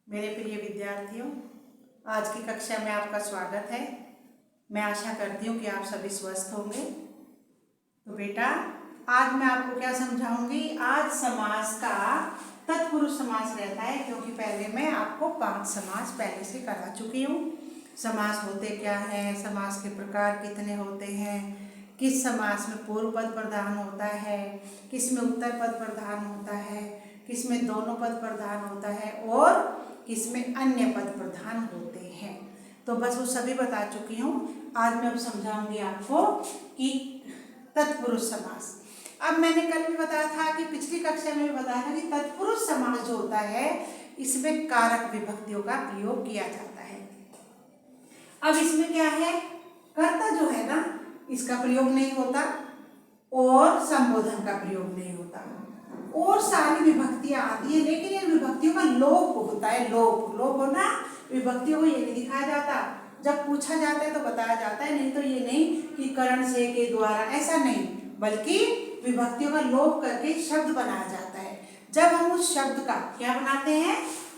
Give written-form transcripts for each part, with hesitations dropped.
मेरे प्रिय विद्यार्थियों, आज की कक्षा में आपका स्वागत है। मैं आशा करती हूँ कि आप सभी स्वस्थ होंगे। तो बेटा, आज मैं आपको क्या समझाऊंगी। आज समास का तत्पुरुष समास रहता है, क्योंकि पहले मैं आपको 5 समास पहले से करा चुकी हूँ। समास होते क्या हैं, समास के प्रकार कितने होते हैं, किस समास में पूर्व पद प्रधान होता है, किस में उत्तर पद प्रधान होता है, किस में दोनों पद प्रधान होता है और किसमें अन्य पद प्रधान होते हैं। तो बस वो सभी बता चुकी हूँ। आज मैं अब समझाऊंगी आपको कि तत्पुरुष समास। अब मैंने कल भी बताया था कि पिछली कक्षा में भी बताया था कि तत्पुरुष समास जो होता है इसमें कारक विभक्तियों का प्रयोग किया जाता है। अब इसमें क्या है, कर्ता जो है ना इसका प्रयोग नहीं होता और संबोधन का प्रयोग नहीं होता और सारी विभक्तियां आती है, लेकिन इन विभक्तियों का लोप होता है। लोप होना, विभक्तियों को ये नहीं दिखाया जाता। जब पूछा जाता है तो बताया जाता है, नहीं तो ये नहीं कि करण से के द्वारा, ऐसा नहीं, बल्कि विभक्तियों का लोप करके शब्द बनाया जाता है। जब हम उस शब्द का क्या बनाते हैं,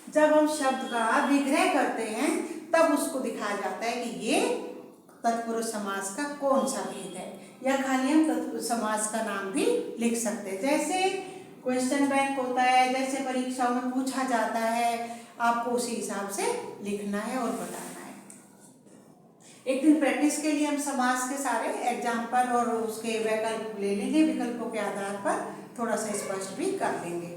जब हम शब्द का विग्रह करते हैं तब उसको दिखाया जाता है कि ये तत्पुरुष समास का कौन सा भेद है, या खाली हम तत्पुरुष समास का नाम भी लिख सकते हैं। जैसे क्वेश्चन बैंक होता है, जैसे परीक्षाओं में पूछा जाता है, आपको उसी हिसाब से लिखना है और बताना है। एक दिन प्रैक्टिस के लिए हम समास के सारे एग्जाम्पल और उसके विकल्प ले लेंगे, विकल्पों के आधार पर थोड़ा सा स्पष्ट भी कर लेंगे।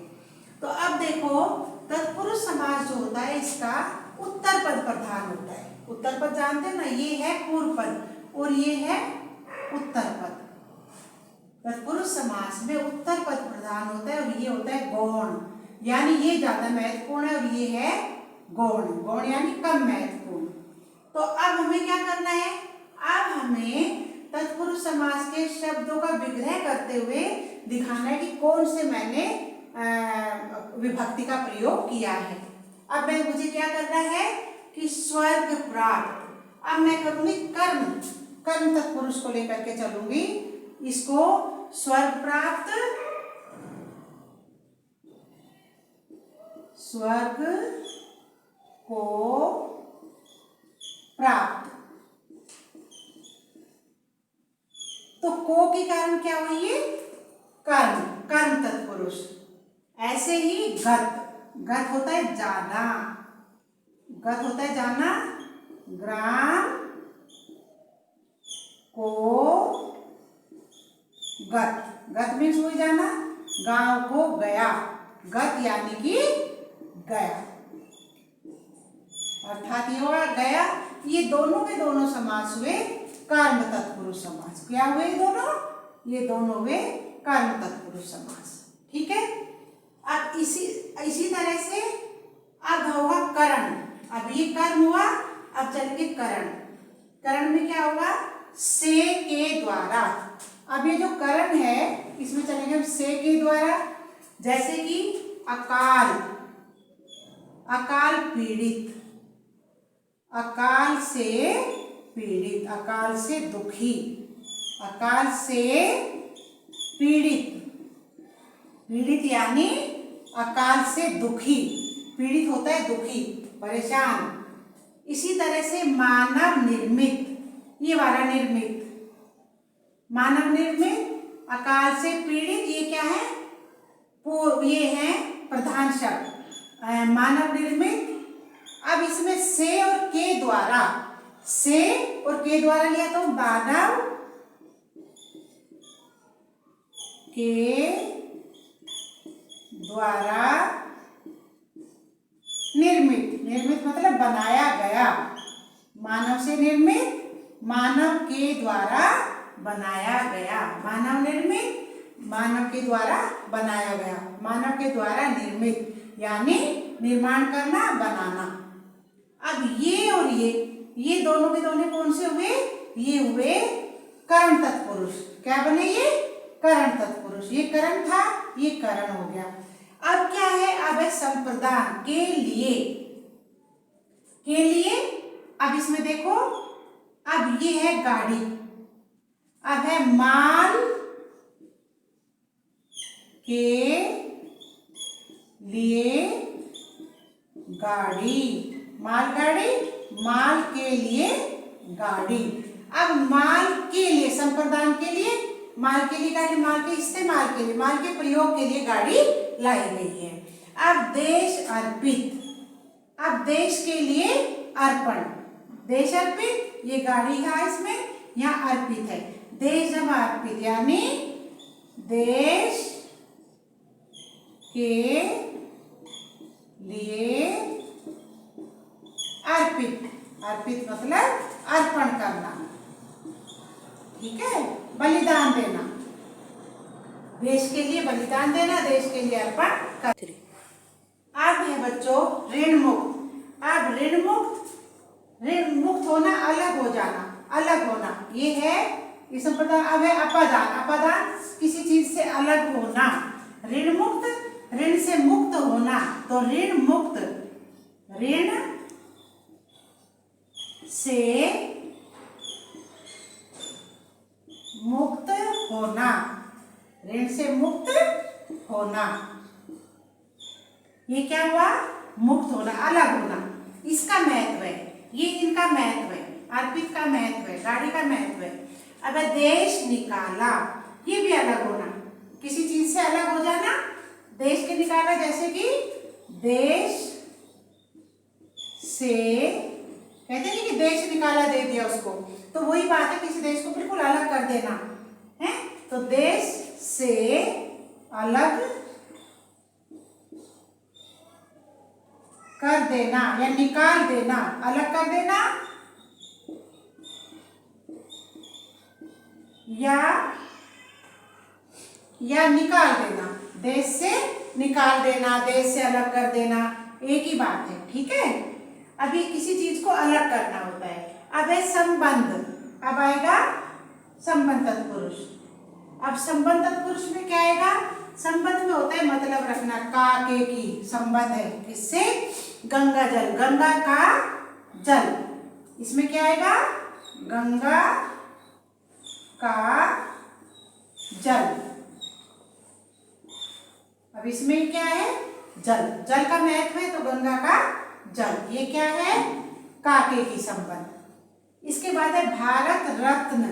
तो अब देखो, तत्पुरुष समास जो होता है इसका उत्तर पद प्रधान होता है। उत्तर पद जानते हैं ना, ये है पूर्व पद और ये है उत्तर पद। तत्पुरुष समास में उत्तर पद प्रधान होता है और ये होता है गौण, यानी ये ज्यादा महत्वपूर्ण है और ये है गौण। गौण यानी कम महत्वपूर्ण। तो अब हमें क्या करना है, अब हमें तत्पुरुष समास के शब्दों का विग्रह करते हुए दिखाना है कि कौन से मैंने विभक्ति का प्रयोग किया है। अब मुझे क्या करना है कि स्वर्ग प्राप्त। अब मैं करूंगी कर्म तत्पुरुष को लेकर के चलूंगी। इसको स्वर्ग प्राप्त, स्वर्ग को प्राप्त। तो को के कारण क्या हुई है, कर्म तत्पुरुष। ऐसे ही गत होता है जाना, गत होता है जाना। ग्राम को गत मीन्स हुई जाना, गांव को गया। गत यानी कि गया, अर्थात ये हुआ गया। ये दोनों के दोनों समास हुए कर्म तत्पुरुष समास। क्या हुए ये दोनों हुए कर्म तत्पुरुष समास। ठीक है। अब इसी तरह से अब होगा करण। अब ये कर्म हुआ, अब चलेंगे करण। करण में क्या होगा, से के द्वारा। अब ये जो करण है इसमें चलेंगे हम से के द्वारा। जैसे कि अकाल, अकाल पीड़ित, अकाल से पीड़ित, अकाल से दुखी, अकाल से पीड़ित। पीड़ित यानी अकाल से दुखी, पीड़ित होता है दुखी, परेशान। इसी तरह से मानव निर्मित, ये वाला निर्मित, मानव निर्मित, अकाल से पीड़ित, ये क्या है, ये है प्रधान शब्द मानव निर्मित। अब इसमें से और के द्वारा, से और के द्वारा लिया तो मानव के द्वारा निर्मित, निर्मित मतलब बनाया गया। मानव से निर्मित, मानव के द्वारा बनाया गया। मानव निर्मित, मानव के द्वारा बनाया गया, मानव के द्वारा निर्मित यानी निर्माण करना, बनाना। अब ये और ये दोनों के दोनों कौन से हुए, ये हुए करण तत्पुरुष। क्या बने ये, करण तत्पुरुष। ये करण था, ये करण हो गया। अब क्या है, अब है संप्रदान, के लिए, के लिए। अब इसमें देखो, अब ये है गाड़ी, अब है माल के लिए गाड़ी, मालगाड़ी, माल के लिए गाड़ी। अब माल के लिए, संप्रदान के लिए, माल के लिए गाड़ी, माल के इस्तेमाल के लिए, माल के प्रयोग के लिए गाड़ी लाई गई है। अब देश अर्पित, अब देश के लिए अर्पण, देश अर्पित, ये गाड़ी है इसमें, यहाँ अर्पित है, देश जमा अर्पित, यानी देश के लिए अर्पित, अर्पित मतलब अर्पण करना, ठीक है, बलिदान देना, देश के लिए बलिदान देना, देश के लिए अर्पण कर। अब है बच्चों ऋण मुक्त। अब ऋण मुक्त होना, अलग हो जाना, अलग होना, ये है ये संप्रदाय। अब है अपादान, अपादान किसी चीज से अलग होना, ऋण मुक्त, ऋण से मुक्त होना, तो ऋण मुक्त, ऋण से मुक्त होना, ऋण से मुक्त होना, ये क्या हुआ, मुक्त होना, अलग होना। इसका महत्व है, ये इनका महत्व है, अर्पित का महत्व है, गाड़ी का महत्व है। अब देश निकाला, ये भी अलग होना, किसी चीज से अलग हो जाना, देश के निकाला, जैसे कि देश से, कहते हैं कि देश निकाला, दे दिया उसको, तो वही बात है, किसी देश को बिल्कुल अलग कर देना है, तो देश से अलग कर देना या निकाल देना, अलग कर देना या निकाल देना, देश से निकाल देना, देश से अलग कर देना, एक ही बात है, ठीक है। अभी किसी चीज को अलग करना होता है। अब है संबंध, अब आएगा संबंध तत्पुरुष। अब संबंध तत्पुरुष में क्या आएगा, संबंध में होता है मतलब रखना, का के की संबंध है, किससे, गंगा जल, गंगा का जल, इसमें क्या आएगा, गंगा का जल। अब इसमें क्या है, जल, जल का महत्व है, तो गंगा का जल, ये क्या है, काके की संबंध। इसके बाद है भारत रत्न,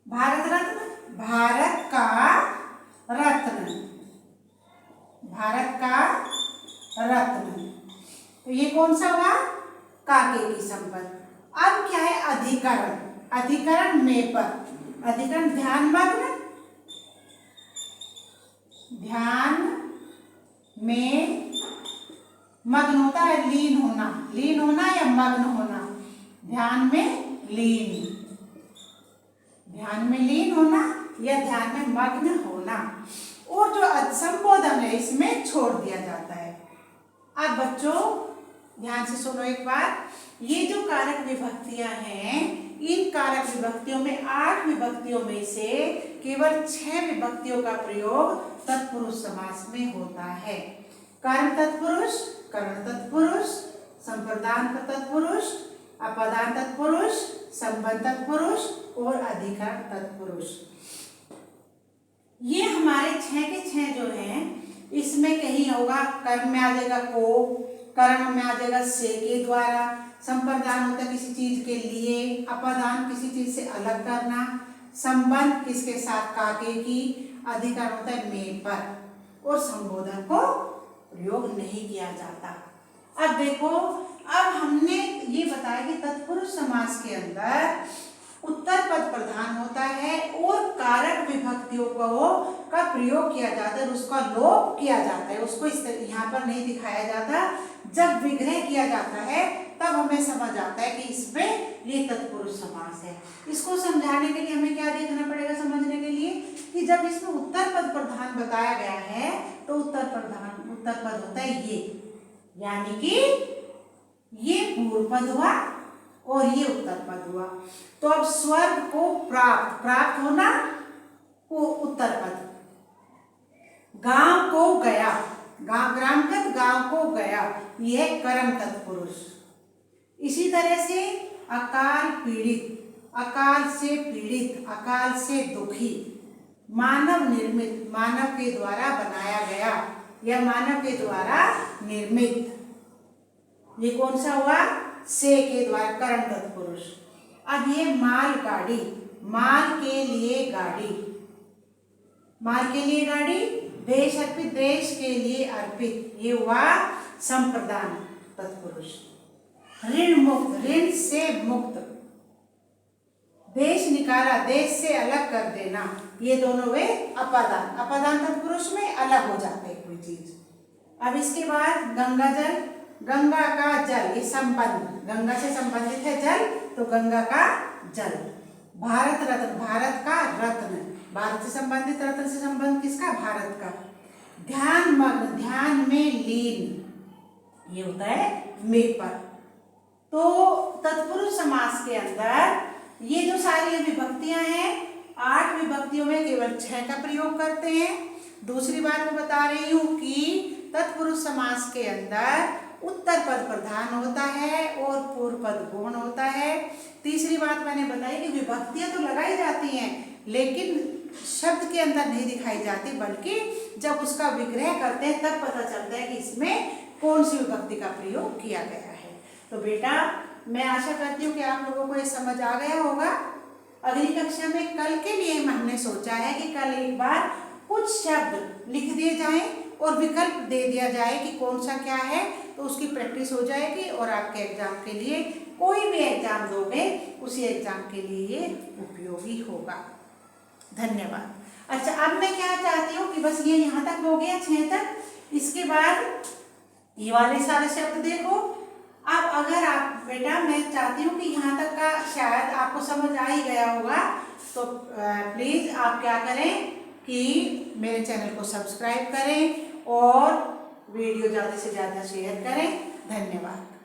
भारत रत्न, भारत का रत्न, भारत का रत्न, तो ये कौन सा हुआ, काके की संबंध। अब क्या है अधिकरण, अधिकरण में पर, अधिकरण ध्यान मग्न, ध्यान में मग्न होता है, लीन होना, लीन होना या मग्न होना, ध्यान में लीन, ध्यान में लीन होना या ध्यान में मग्न होना, और जो संबोधन है इसमें छोड़ दिया जाता है। अब बच्चों ध्यान से सुनो एक बार, ये जो कारक विभक्तियां हैं, इन कारक विभक्तियों में 8 विभक्तियों में से केवल 6 विभक्तियों का प्रयोग तत्पुरुष समास में होता है। कर्म तत्पुरुष, करण तत्पुरुष, संप्रदान तत्पुरुष, अपदान तत्पुरुष, संबंध तत्पुरुष और अधिकरण तत्पुरुष। ये हमारे 6 के 6 जो हैं, इसमें कहीं होगा कर्म में आ जाएगा को, करण में आ जाएगा से के द्वारा, संप्रदान होता है किसी चीज के लिए, अपदान किसी चीज से अलग करना, संबंध किसके साथ, काके की, अधिकरण होता है में पर, और संबोधन को प्रयोग नहीं किया जाता। अब देखो, अब हमने ये बताया कि तत्पुरुष समास के अंदर उत्तर पद प्रधान होता है और कारक विभक्तियों का प्रयोग किया जाता है, उसका लोप किया जाता है, उसको इस तरह यहाँ पर नहीं दिखाया जाता। जब विग्रह किया जाता है तब हमें समझ आता है कि इसमें ये तत्पुरुष समास है। इसको समझाने के लिए हमें क्या देखना पड़ेगा, समझने के लिए, कि जब इसमें उत्तर पद प्रधान बताया गया है तो उत्तर पद होता है ये, यानी कि ये पूर्व पद हुआ और ये उत्तर पद हुआ। तो अब स्वर्ग को प्राप्त होना वो उत्तर पद, गांव को गया, ग्राम पद गांव को गया, यह कर्म तत्पुरुष। इसी तरह से अकाल पीड़ित, अकाल से पीड़ित, अकाल से दुखी, मानव निर्मित, मानव के द्वारा बनाया गया या मानव के द्वारा निर्मित। ये कौन सा हुआ? से के द्वारा करण तत्पुरुष। अब ये मालगाड़ी, माल के लिए गाड़ी, माल के लिए गाड़ी, देश अर्पित, देश के लिए अर्पित, ये हुआ संप्रदान तत्पुरुष। ऋण मुक्त, ऋण से मुक्त, देश निकाला, देश से अलग कर देना, ये दोनों वे अपादान, अपादान तत्पुरुष में अलग हो जाते हैं कोई चीज। अब इसके बाद गंगा जल, गंगा का जल, ये संबंध, गंगा से संबंधित है जल, तो गंगा का जल। भारत रत्न, भारत का रत्न, भारत से संबंधित, रत्न से संबंध किसका? भारत का। ध्यान मग्न, ध्यान में लीन, ये होता है में पर। तो तत्पुरुष समास के अंदर ये जो सारी विभक्तियां हैं, 8 विभक्तियों में केवल 6 का प्रयोग करते हैं। दूसरी बात मैं बता रही हूँ कि तत्पुरुष समास के अंदर उत्तर पद प्रधान होता है और पूर्व पद गौण होता है। तीसरी बात मैंने बताई कि विभक्तियां तो लगाई जाती हैं लेकिन शब्द के अंदर नहीं दिखाई जाती, बल्कि जब उसका विग्रह करते हैं तब पता चलता है कि इसमें कौन सी विभक्ति का प्रयोग किया गया है। तो बेटा मैं आशा करती हूँ कि आप लोगों को ये समझ आ गया होगा। अगली कक्षा में कल के लिए हमने सोचा है कि कल एक बार कुछ शब्द लिख दिए जाएं और विकल्प दे दिया जाए कि कौन सा क्या है, तो उसकी प्रैक्टिस हो जाएगी और आपके एग्जाम के लिए, कोई भी एग्जाम दोगे उसी एग्जाम के लिए ये उपयोगी होगा। धन्यवाद। अच्छा, अब मैं क्या चाहती हूँ कि बस ये यहाँ तक हो गया 6 तक। इसके बाद ये वाले सारे शब्द देखो। अब अगर आप बेटा, मैं चाहती हूँ कि यहाँ तक का शायद आपको समझ आ ही गया होगा, तो प्लीज़ आप क्या करें कि मेरे चैनल को सब्सक्राइब करें और वीडियो ज़्यादा से ज़्यादा शेयर करें। धन्यवाद।